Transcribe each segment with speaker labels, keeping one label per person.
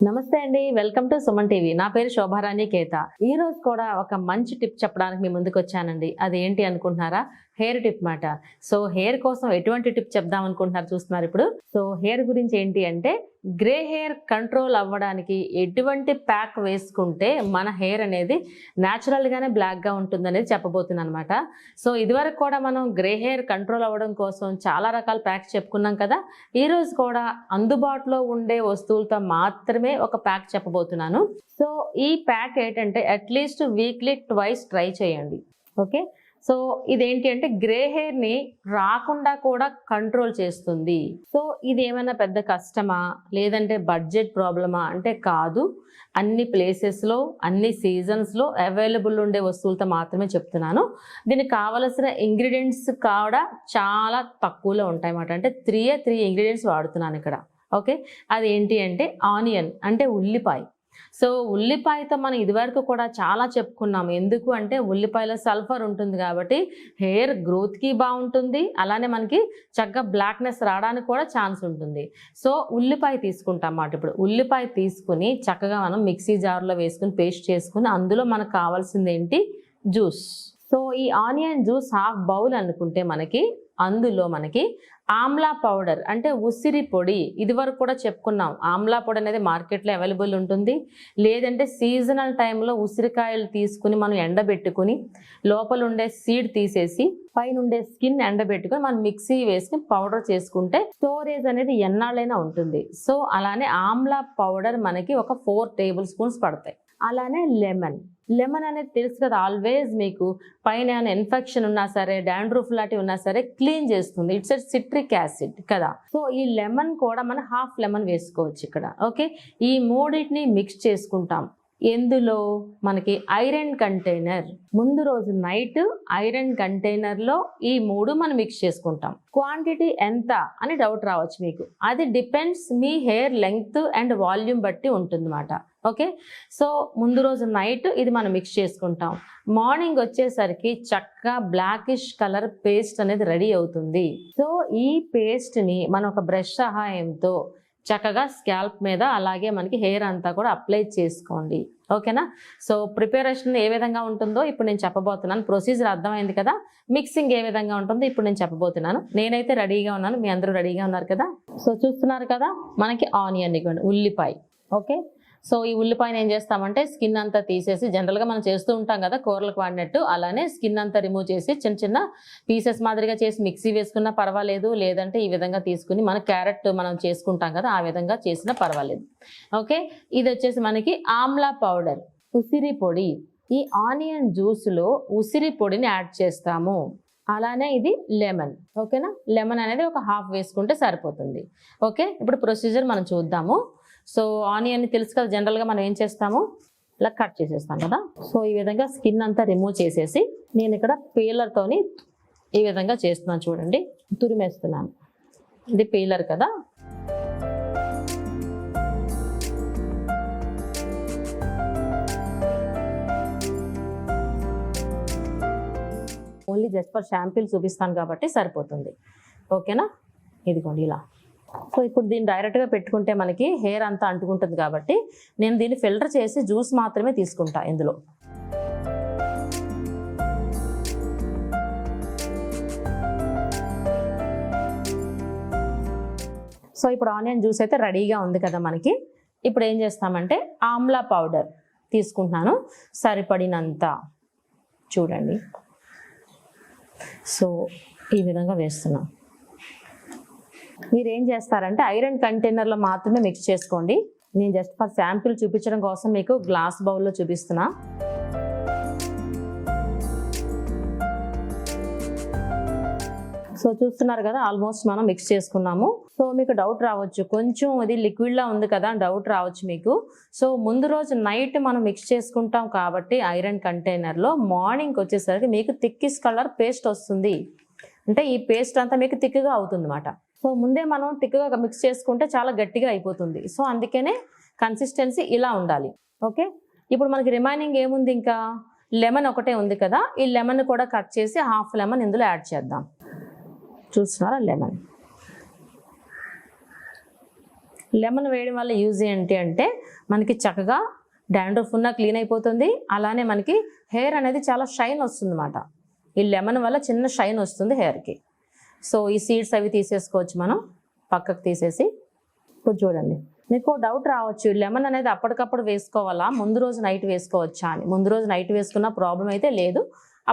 Speaker 1: నమస్తే అండి, welcome to Suman TV. నా పేరు శోభారాణి కేత. ఈ రోజు కూడా ఒక మంచి టిప్ చెప్పడానికి మీ ముందుకు వచ్చానండి. అది ఏంటి అనుకుంటున్నారా? హెయిర్ టిప్ మాట. సో హెయిర్ కోసం ఎటువంటి టిప్ చెప్దాం అనుకుంటున్నారు చూస్తున్నారు ఇప్పుడు. సో హెయిర్ గురించి ఏంటి అంటే, గ్రే హెయిర్ కంట్రోల్ అవ్వడానికి ఎటువంటి ప్యాక్ వేసుకుంటే మన హెయిర్ అనేది న్యాచురల్ గానే బ్లాక్ గా ఉంటుందనేది చెప్పబోతున్నాను అనమాట. సో ఇదివరకు కూడా మనం గ్రే హెయిర్ కంట్రోల్ అవ్వడం కోసం చాలా రకాల ప్యాక్స్ చెప్పుకున్నాం కదా. ఈ రోజు కూడా అందుబాటులో ఉండే వస్తువులతో మాత్రమే ఒక ప్యాక్ చెప్పబోతున్నాను. సో ఈ ప్యాక్ ఏంటంటే అట్లీస్ట్ వీక్లీ ట్వైస్ ట్రై చేయండి. ఓకే, సో ఇదేంటి అంటే గ్రే హెయిర్ ని రాకుండా కూడా కంట్రోల్ చేస్తుంది. సో ఇది ఏమైనా పెద్ద కష్టమా లేదంటే బడ్జెట్ ప్రాబ్లమా అంటే కాదు. అన్ని ప్లేసెస్లో అన్ని సీజన్స్లో అవైలబుల్ ఉండే వస్తువులతో మాత్రమే చెప్తున్నాను. దీనికి కావలసిన ఇంగ్రీడియంట్స్ కూడా చాలా తక్కువలో ఉంటాయి అన్నమాట. అంటే త్రీ ఇంగ్రీడియంట్స్ వాడుతున్నాను ఇక్కడ. ఓకే, అది ఏంటి అంటే ఆనియన్ అంటే ఉల్లిపాయ. సో ఉల్లిపాయతో మనం ఇదివరకు కూడా చాలా చెప్పుకున్నాము. ఎందుకు అంటే ఉల్లిపాయలో సల్ఫర్ ఉంటుంది కాబట్టి హెయిర్ గ్రోత్కి బాగుంటుంది, అలానే మనకి చక్కగా బ్లాక్నెస్ రావడానికి కూడా ఛాన్స్ ఉంటుంది. సో ఉల్లిపాయ తీసుకుంటాం అన్నమాట. ఇప్పుడు ఉల్లిపాయ తీసుకుని చక్కగా మనం మిక్సీ జార్లో వేసుకుని పేస్ట్ చేసుకుని అందులో మనకు కావాల్సింది ఏంటి, జ్యూస్. సో ఈ ఆనియన్ జ్యూస్ హాఫ్ బౌల్ అనుకుంటే మనకి అందులో మనకి ఆమ్లా పౌడర్ అంటే ఉసిరి పొడి, ఇది వరకు కూడా చెప్పుకున్నాం. ఆమ్లా పొడి అనేది మార్కెట్లో అవైలబుల్ ఉంటుంది. లేదంటే సీజనల్ టైంలో ఉసిరికాయలు తీసుకుని మనం ఎండబెట్టుకుని లోపల ఉండే సీడ్ తీసేసి పైన ఉండే స్కిన్ ఎండబెట్టుకుని మనం మిక్సీ వేసుకుని పౌడర్ చేసుకుంటే స్టోరేజ్ అనేది ఎన్నాళ్ళైనా ఉంటుంది. సో అలానే ఆమ్లా పౌడర్ మనకి ఒక 4 టేబుల్ స్పూన్స్ పడతాయి. అలానే లెమన్ అనేది తెలుసు కదా, ఆల్వేస్ మీకు పైన ఏమైనా ఇన్ఫెక్షన్ ఉన్నా సరే డాండ్రూఫ్ లాంటివి ఉన్నా సరే క్లీన్ చేస్తుంది. ఇట్స్ సిట్రిక్ యాసిడ్ కదా. సో ఈ లెమన్ కూడా మనం హాఫ్ లెమన్ వేసుకోవచ్చు ఇక్కడ. ఓకే, ఈ మూడింటిని మిక్స్ చేసుకుంటాం. ఎందులో మనకి ఐరన్ కంటైనర్, ముందు రోజు నైట్ ఐరన్ కంటైనర్లో ఈ మూడు మనం మిక్స్ చేసుకుంటాం. క్వాంటిటీ ఎంత అని డౌట్ రావచ్చు మీకు. అది depends me hair length and volume బట్టి ఉంటుందన్నమాట. ఓకే, సో ముందు రోజు నైట్ ఇది మనం మిక్స్ చేసుకుంటాం. మార్నింగ్ వచ్చేసరికి చక్కగా బ్లాకిష్ కలర్ పేస్ట్ అనేది రెడీ అవుతుంది. సో ఈ పేస్ట్ని మనం ఒక బ్రష్ సహాయంతో చక్కగా స్కాల్ప్ మీద అలాగే మనకి హెయిర్ అంతా కూడా అప్లై చేసుకోండి. ఓకేనా. సో ప్రిపరేషన్ ఏ విధంగా ఉంటుందో ఇప్పుడు నేను చెప్పబోతున్నాను. ప్రొసీజర్ అర్థమైంది కదా. మిక్సింగ్ ఏ విధంగా ఉంటుందో ఇప్పుడు నేను చెప్పబోతున్నాను. నేనైతే రెడీగా ఉన్నాను, మీ అందరూ రెడీగా ఉన్నారు కదా. సో చూస్తున్నారు కదా, మనకి ఆనియన్ ఇవ్వండి, ఉల్లిపాయ. ఓకే, సో ఈ ఉల్లిపాయను ఏం చేస్తామంటే స్కిన్ అంతా తీసేసి, జనరల్గా మనం చేస్తూ ఉంటాం కదా కూరలకు వాడినట్టు, అలానే స్కిన్ అంతా రిమూవ్ చేసి చిన్న చిన్న పీసెస్ మాదిరిగా చేసి మిక్సీ వేసుకున్నా పర్వాలేదు. లేదంటే ఈ విధంగా తీసుకుని మన క్యారెట్ మనం చేసుకుంటాం కదా ఆ విధంగా చేసినా పర్వాలేదు. ఓకే, ఇది వచ్చేసి మనకి ఆమ్లా పౌడర్, ఉసిరి పొడి. ఈ ఆనియన్ జ్యూస్లో ఉసిరి పొడిని యాడ్ చేస్తాము. అలానే ఇది లెమన్. ఓకేనా, లెమన్ అనేది ఒక హాఫ్ వేసుకుంటే సరిపోతుంది. ఓకే, ఇప్పుడు ప్రొసీజర్ మనం చూద్దాము. సో ఆనియన్ తెలుసు కదా, జనరల్గా మనం ఏం చేస్తాము ఇలా కట్ చేసేస్తాం కదా. సో ఈ విధంగా స్కిన్ అంతా రిమూవ్ చేసేసి నేను ఇక్కడ పీలర్తోని ఈ విధంగా చేస్తున్నాను. చూడండి, తురిమేస్తున్నాను. ఇది పీలర్ కదా. ఓన్లీ జస్ట్ ఫర్ షాంపూలు చూపిస్తాను కాబట్టి సరిపోతుంది. ఓకేనా, ఇదిగోండి ఇలా. సో ఇప్పుడు దీన్ని డైరెక్ట్గా పెట్టుకుంటే మనకి హెయిర్ అంతా అంటుకుంటుంది కాబట్టి నేను దీన్ని ఫిల్టర్ చేసి జ్యూస్ మాత్రమే తీసుకుంటా ఇందులో. సో ఇప్పుడు ఆనియన్ జ్యూస్ అయితే రెడీగా ఉంది కదా మనకి. ఇప్పుడు ఏం చేస్తామంటే ఆమ్లా పౌడర్ తీసుకుంటున్నాను సరిపడినంత. చూడండి, సో ఈ విధంగా వేస్తున్నాం. మీరు ఏం చేస్తారంటే ఐరన్ కంటైనర్లో మాత్రమే మిక్స్ చేసుకోండి. నేను జస్ట్ ఫర్ శాంపిల్ చూపించడం కోసం మీకు గ్లాస్ బౌల్లో చూపిస్తున్నా. సో చూస్తున్నారు కదా, ఆల్మోస్ట్ మనం మిక్స్ చేసుకున్నాము. సో మీకు డౌట్ రావచ్చు, కొంచెం ఇది లిక్విడ్లా ఉంది కదా డౌట్ రావచ్చు మీకు. సో ముందు రోజు నైట్ మనం మిక్స్ చేసుకుంటాం కాబట్టి ఐరన్ కంటైనర్లో మార్నింగ్కి వచ్చేసరికి మీకు థిక్కిష్ కలర్ పేస్ట్ వస్తుంది. అంటే ఈ పేస్ట్ అంతా మీకు థిక్గా అవుతుంది అన్నమాట. సో ముందే మనం థిక్గా మిక్స్ చేసుకుంటే చాలా గట్టిగా అయిపోతుంది. సో అందుకనే కన్సిస్టెన్సీ ఇలా ఉండాలి. ఓకే, ఇప్పుడు మనకి రిమైనింగ్ ఏముంది, ఇంకా లెమన్ ఒకటే ఉంది కదా. ఈ లెమన్ కూడా కట్ చేసి హాఫ్ లెమన్ ఇందులో యాడ్ చేద్దాం. చూస్తున్నారా, లెమన్. లెమన్ వేయడం వల్ల యూజ్ ఏంటి అంటే మనకి చక్కగా డాండ్రఫ్ ఉన్న క్లీన్ అయిపోతుంది, అలానే మనకి హెయిర్ అనేది చాలా షైన్ వస్తుంది అన్నమాట. ఈ లెమన్ వల్ల చిన్న షైన్ వస్తుంది హెయిర్కి. సో ఈ సీడ్స్ అవి తీసేసుకోవచ్చు మనం పక్కకు తీసేసి. ఇప్పుడు చూడండి, మీకు డౌట్ రావచ్చు, లెమన్ అనేది అప్పటికప్పుడు వేసుకోవాలా, ముందు రోజు నైట్ వేసుకోవచ్చా అని. ముందు రోజు నైట్ వేసుకున్న ప్రాబ్లం అయితే లేదు,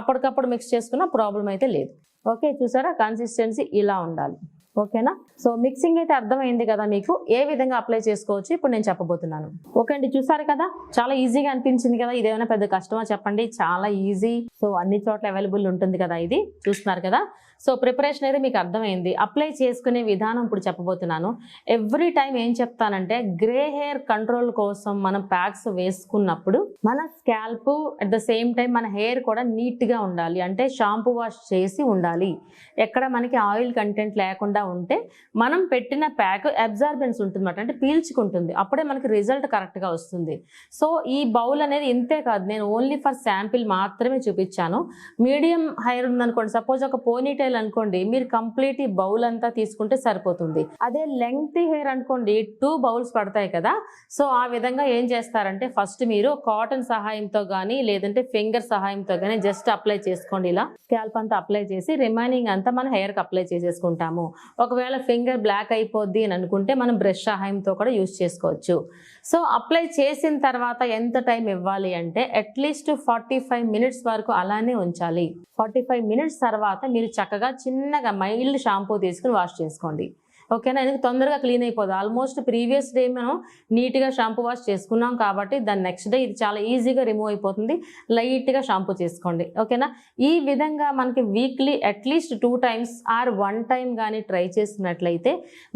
Speaker 1: అప్పటికప్పుడు మిక్స్ చేసుకున్న ప్రాబ్లం అయితే లేదు. ఓకే, చూసారా కన్సిస్టెన్సీ ఇలా ఉండాలి. ఓకేనా? సో మిక్సింగ్ అయితే అర్థమైంది కదా మీకు, ఏ విధంగా అప్లై చేసుకోవచ్చు ఇప్పుడు నేను చెప్పబోతున్నాను. ఓకే అండి, చూసారు కదా, చాలా ఈజీగా అనిపించింది కదా. ఇదేమైనా పెద్ద కష్టమా చెప్పండి, చాలా ఈజీ. సో అన్ని చోట్ల అవైలబుల్ ఉంటుంది కదా, ఇది చూస్తున్నారు కదా. సో ప్రిపరేషన్ అయితే మీకు అర్థమైంది. అప్లై చేసుకునే విధానం ఇప్పుడు చెప్పబోతున్నాను. ఎవ్రీ టైం ఏం చెప్తానంటే, గ్రే హెయిర్ కంట్రోల్ కోసం మనం ప్యాక్స్ వేసుకున్నప్పుడు మన scalp at the same time మన హెయిర్ కూడా నీట్గా ఉండాలి. అంటే షాంపూ వాష్ చేసి ఉండాలి. ఎక్కడ మనకి ఆయిల్ కంటెంట్ లేకుండా ఉంటే మనం పెట్టిన ప్యాక్ అబ్జార్బెన్స్ ఉంటుంది అన్నమాట, అంటే పీల్చుకుంటుంది. అప్పుడే మనకి రిజల్ట్ కరెక్ట్గా వస్తుంది. సో ఈ బౌల్ అనేది ఇంతే కాదు, నేను ఓన్లీ ఫర్ శాంపిల్ మాత్రమే చూపించాను. మీడియం హెయిర్ ఉందనుకోండి, సపోజ్ ఒక పోనీటైల్ అనుకోండి, మీరు కంప్లీట్ ఈ బౌల్ అంతా తీసుకుంటే సరిపోతుంది. అదే లెంగ్త్ హెయిర్ అనుకోండి 2 బౌల్స్ పడతాయి కదా. సో ఆ విధంగా ఏం చేస్తారంటే, ఫస్ట్ మీరు కాటన్ సహాయంతో కానీ లేదంటే ఫింగర్ సహాయంతో కానీ జస్ట్ అప్లై చేసుకోండి. ఇలా స్కాల్ప్ అంతా అప్లై చేసి రిమైనింగ్ అంతా మన హెయిర్కి అప్లై చేసేసుకుంటాము. ఒకవేళ ఫింగర్ బ్లాక్ అయిపోద్ది అని అనుకుంటే మనం బ్రష్ సహాయంతో కూడా యూజ్ చేసుకోవచ్చు. సో అప్లై చేసిన తర్వాత ఎంత టైం ఇవ్వాలి అంటే, అట్లీస్ట్ 45 మినిట్స్ వరకు అలానే ఉంచాలి. 45 మినిట్స్ తర్వాత మీరు చక్కగా చిన్నగా మైల్డ్ షాంపూ తీసుకుని వాష్ చేసుకోండి. ఓకేనా? ఎందుకు తొందరగా క్లీన్ అయిపోదు. ఆల్మోస్ట్ ప్రీవియస్ డే మనం నీట్గా షాంపూ వాష్ చేసుకున్నాం కాబట్టి దాని నెక్స్ట్ డే ఇది చాలా ఈజీగా రిమూవ్ అయిపోతుంది. లైట్గా షాంపూ చేసుకోండి. ఓకేనా? ఈ విధంగా మనకి weekly at least 2 times or 1 time కానీ ట్రై చేసినట్లయితే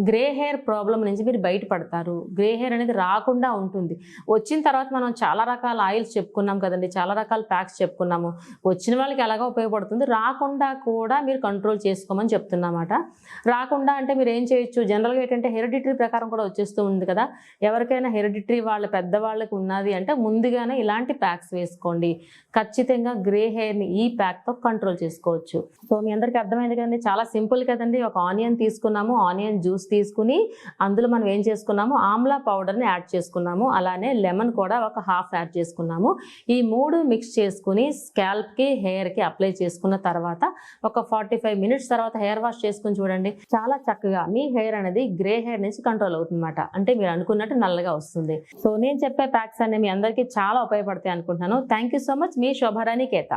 Speaker 1: గ్రే హెయిర్ ప్రాబ్లం నుంచి మీరు బయటపడతారు. గ్రే హెయిర్ అనేది రాకుండా ఉంటుంది. వచ్చిన తర్వాత మనం చాలా రకాల ఆయిల్స్ చెప్పుకున్నాం కదండి, చాలా రకాల ప్యాక్స్ చెప్పుకున్నాము. వచ్చిన వాళ్ళకి ఎలాగో ఉపయోగపడుతుంది, రాకుండా కూడా మీరు కంట్రోల్ చేసుకోమని చెప్తున్నమాట. రాకుండా అంటే మీరు ఏం జనరల్గా ఏంటంటే హెరిడిటరీ ప్రకారం కూడా వచ్చేస్తూ ఉంది కదా. ఎవరికైనా హెరిడిటరీ వాళ్ళ పెద్దవాళ్ళకి ఉన్నది అంటే ముందుగానే ఇలాంటి ప్యాక్స్ వేసుకోండి. ఖచ్చితంగా గ్రే హెయిర్ని ఈ ప్యాక్తో కంట్రోల్ చేసుకోవచ్చు. సో మీ అందరికీ అర్థమైంది కదండి, చాలా సింపుల్ కదండి. ఒక ఆనియన్ తీసుకున్నాము, ఆనియన్ జ్యూస్ తీసుకుని అందులో మనం ఏం చేసుకున్నాము, ఆమ్లా పౌడర్ని యాడ్ చేసుకున్నాము. అలానే లెమన్ కూడా ఒక హాఫ్ యాడ్ చేసుకున్నాము. ఈ 3 మిక్స్ చేసుకుని స్కాల్ప్కి హెయిర్కి అప్లై చేసుకున్న తర్వాత ఒక 45 మినిట్స్ తర్వాత హెయిర్ వాష్ చేసుకుని చూడండి. చాలా చక్కగా మీ హెయిర్ అనేది గ్రే హెయిర్ నుంచి కంట్రోల్ అవుతుందన్నమాట. అంటే మీరు అనుకున్నట్టు నల్లగా వస్తుంది. సో నేను చెప్పే ప్యాక్స్ అనేవి మీ అందరికీ చాలా ఉపయోగపడతాయి అనుకుంటున్నాను. Thank you so much. మీ శోభారాణి కేత.